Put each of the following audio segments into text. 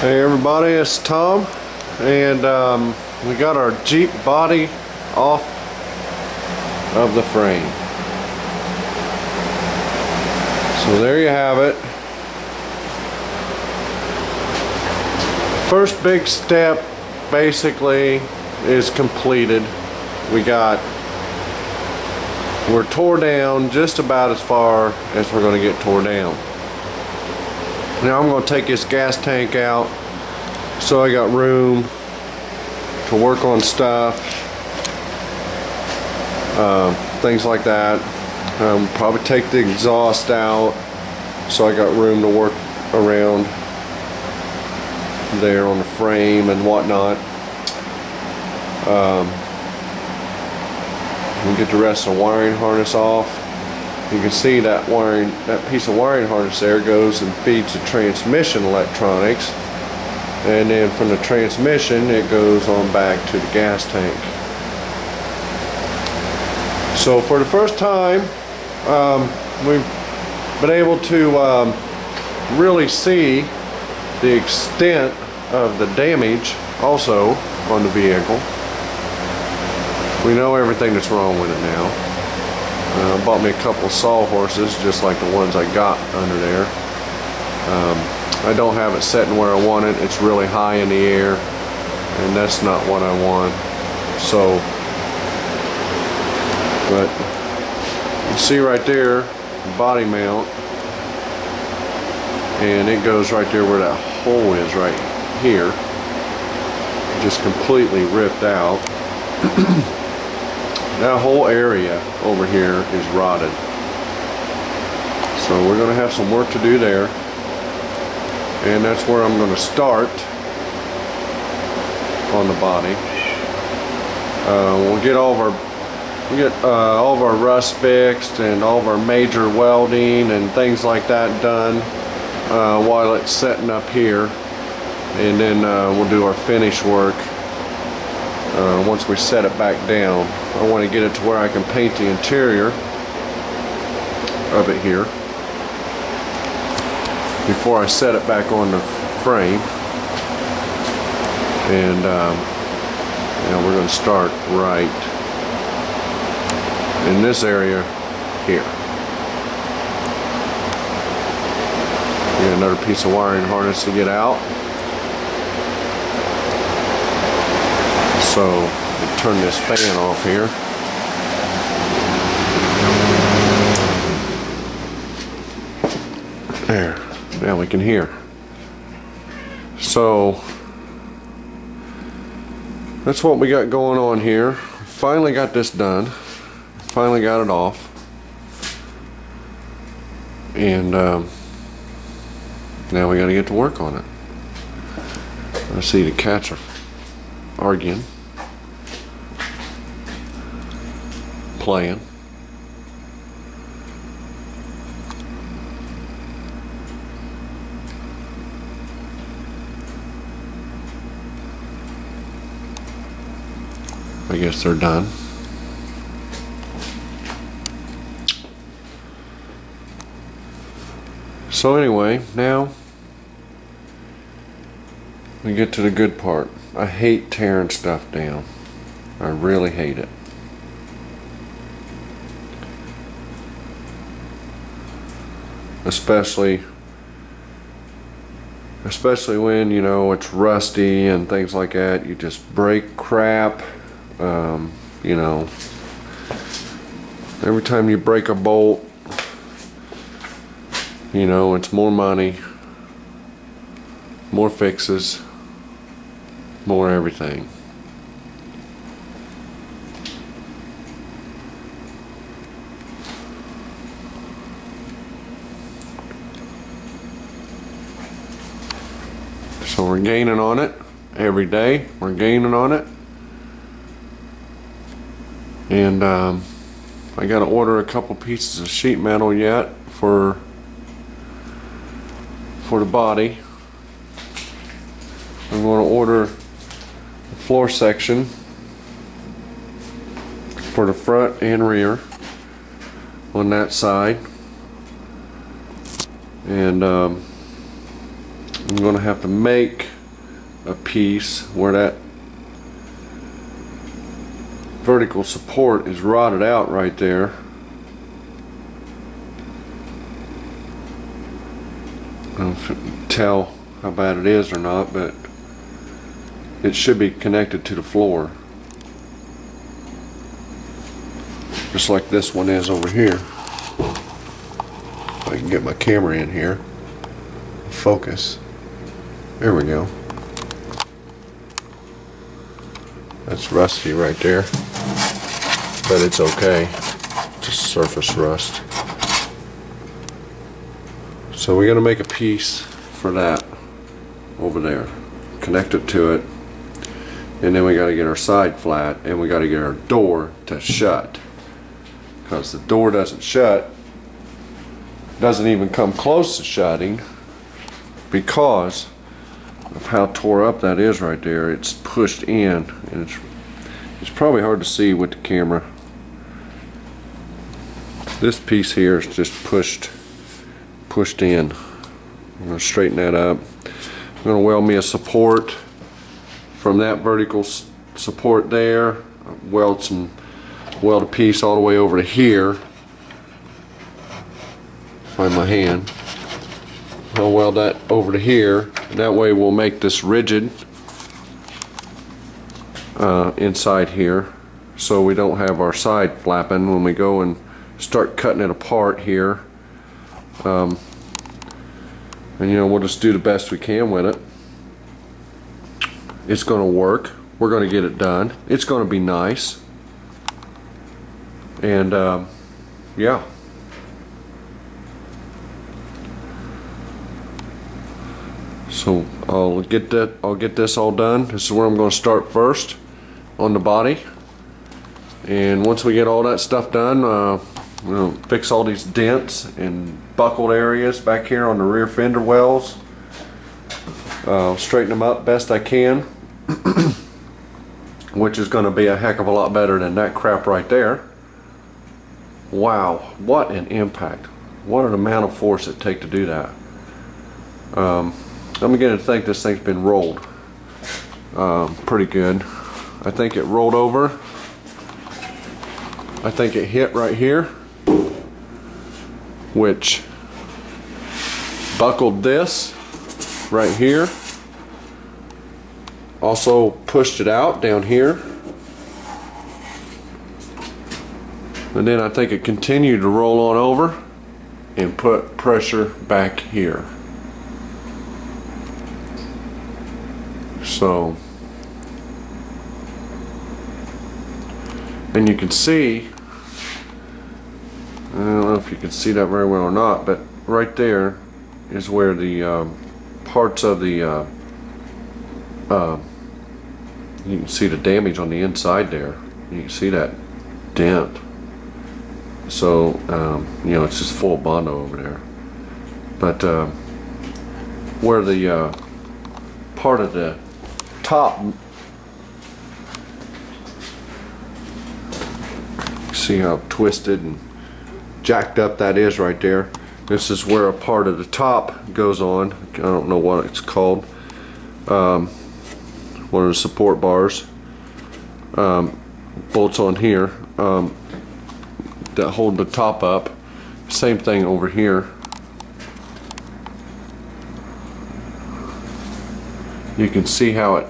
Hey everybody, it's Tom, and we got our Jeep body off of the frame. So there you have it. First big step basically is completed. We're tore down just about as far as we're going to get tore down. Now I'm going to take this gas tank out so I got room to work on stuff, things like that. Probably take the exhaust out so I got room to work around there on the frame and whatnot. We'll get the rest of the wiring harness off. You can see that piece of wiring harness there goes and feeds the transmission electronics, and then from the transmission it goes on back to the gas tank. So for the first time we've been able to really see the extent of the damage also on the vehicle. We know everything that's wrong with it now. Bought me a couple of sawhorses just like the ones I got under there. I don't have it sitting where I want it. It's really high in the air, and that's not what I want. So, but you see right there, body mount, and it goes right there where that hole is right here. Just completely ripped out. That whole area over here is rotted. So we're going to have some work to do there. And that's where I'm going to start on the body. We'll get all of our rust fixed and all of our major welding and things like that done while it's setting up here. And then we'll do our finish work once we set it back down. I want to get it to where I can paint the interior of it here before I set it back on the frame. And we're going to start right in this area here. We got another piece of wiring harness to get out. So turn this fan off here. There, now we can hear. So that's what we got going on here. Finally got this done. Finally got it off. And now we got to get to work on it. I see the cats are arguing. Playing. I guess they're done. So anyway, now we get to the good part. I hate tearing stuff down. I really hate it. Especially when, you know, it's rusty and things like that. You just break crap. You know, every time you break a bolt, you know, it's more money, more fixes, more everything. So we're gaining on it every day. We're gaining on it. And I got to order a couple pieces of sheet metal yet for the body. I'm going to order the floor section for the front and rear on that side. And I'm going to have to make a piece where that vertical support is rotted out right there. I don't know if you can tell how bad it is or not, but it should be connected to the floor, just like this one is over here. If I can get my camera in here, focus. There we go. That's rusty right there, but it's okay. Just surface rust. So we're going to make a piece for that over there, connect it to it, and then we got to get our side flat, and we got to get our door to shut, because the door doesn't shut, doesn't even come close to shutting, because of how tore up that is right there. It's pushed in, and it's probably hard to see with the camera. This piece here is just pushed in. I'm going to straighten that up. I'm going to weld me a support from that vertical support there. Weld a piece all the way over to here. Find my hand. I'll weld that over to here, and that way we'll make this rigid inside here, so we don't have our side flapping when we go and start cutting it apart here. And you know, we'll just do the best we can with it. It's going to work. We're going to get it done. It's going to be nice. And yeah. So I'll get this all done. This is where I'm going to start first, on the body. And once we get all that stuff done, we'll fix all these dents and buckled areas back here on the rear fender wells. Straighten them up best I can, which is going to be a heck of a lot better than that crap right there. Wow, what an impact. What an amount of force it takes to do that. I'm beginning to think this thing's been rolled pretty good. I think it rolled over. I think it hit right here, which buckled this right here. Also pushed it out down here. And then I think it continued to roll on over and put pressure back here. So, and you can see, I don't know if you can see that very well or not, but right there is where the parts of the you can see the damage on the inside there. You can see that dent. So you know, it's just full Bondo over there. But where the part of the top, see how twisted and jacked up that is right there. This is where a part of the top goes on. I don't know what it's called. One of the support bars, bolts on here that hold the top up. Same thing over here. You can see how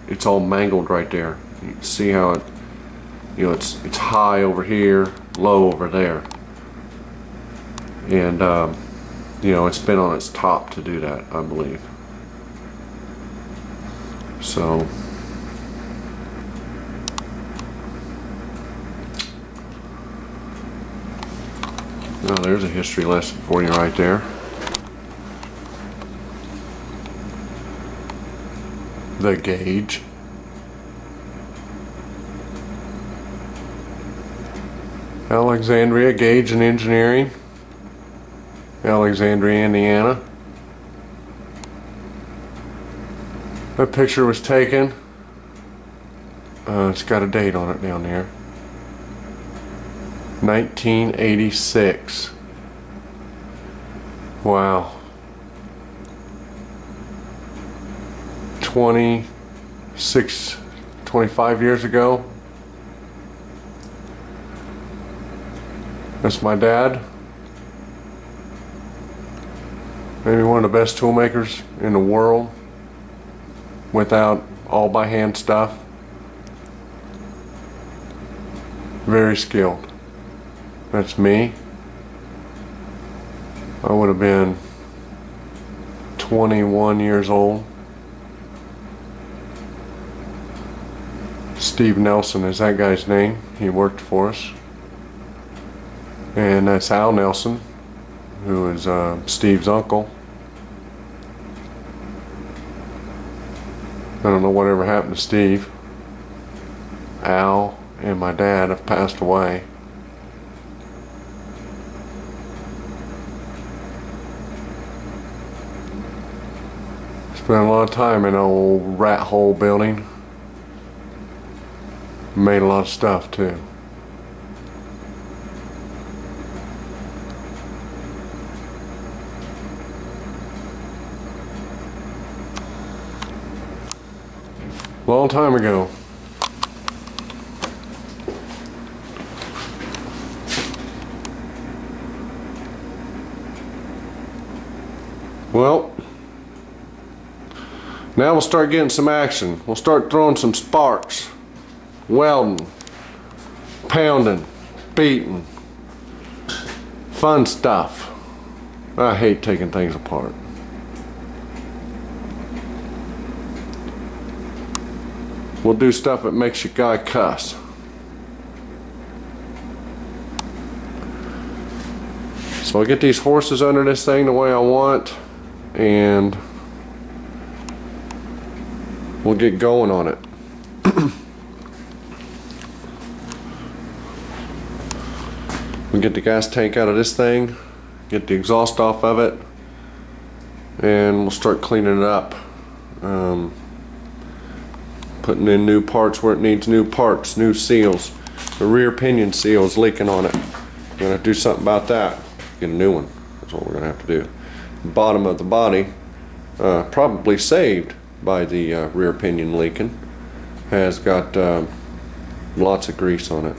it's all mangled right there. You can see how it, you know, it's high over here, low over there, and you know, it's been on its top to do that, I believe. So oh, there's a history lesson for you right there. The gauge. Alexandria Gauge and Engineering, Alexandria, Indiana. That picture was taken. It's got a date on it down there. 1986. Wow. 25 years ago. That's my dad. Maybe one of the best tool makers in the world without all by hand stuff. Very skilled. That's me. I would have been 21 years old. Steve Nelson is that guy's name. He worked for us. And that's Al Nelson, who is Steve's uncle. I don't know whatever happened to Steve. Al and my dad have passed away. Spent a lot of time in an old rat hole building. Made a lot of stuff too. Long time ago. Well, now we'll start getting some action. We'll start throwing some sparks, welding, pounding, beating, fun stuff. I hate taking things apart. We'll do stuff that makes your guy cuss. So I'll get these horses under this thing the way I want, and we'll get going on it. We'll get the gas tank out of this thing, get the exhaust off of it, and we'll start cleaning it up. Putting in new parts where it needs new parts, new seals. The rear pinion seal is leaking on it. We're going to do something about that. Get a new one. That's what we're going to have to do. The bottom of the body, probably saved by the rear pinion leaking, has got lots of grease on it.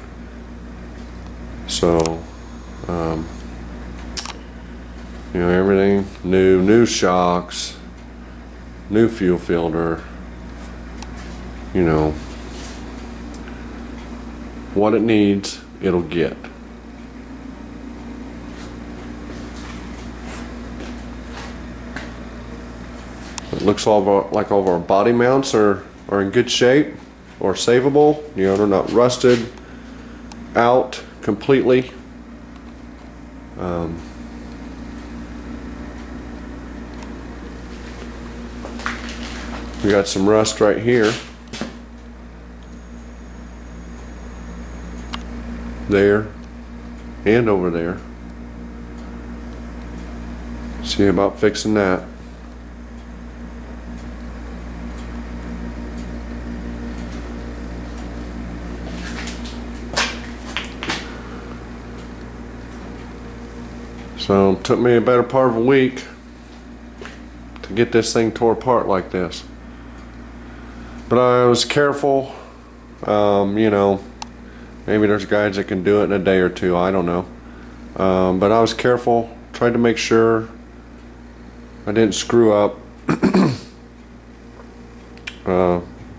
So, you know, everything new, new shocks, new fuel filter. You know, what it needs, it'll get. It looks like all of our body mounts are in good shape or savable. You know, they're not rusted out completely. We got some rust right here. There and over there. See about fixing that. So it took me a better part of a week to get this thing tore apart like this. But I was careful, you know. Maybe there's guys that can do it in a day or two, I don't know. But I was careful, tried to make sure I didn't screw up.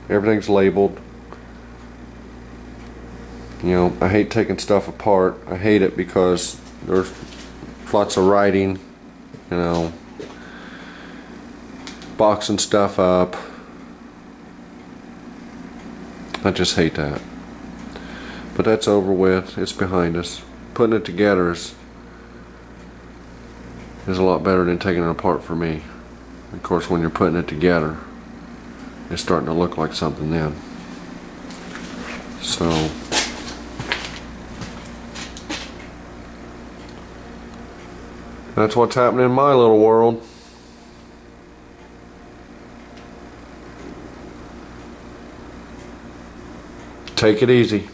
Everything's labeled. You know, I hate taking stuff apart. I hate it because there's lots of writing, you know, boxing stuff up. I just hate that. But that's over with. It's behind us. Putting it together is a lot better than taking it apart for me. Of course, when you're putting it together, it's starting to look like something then. So that's what's happening in my little world. Take it easy.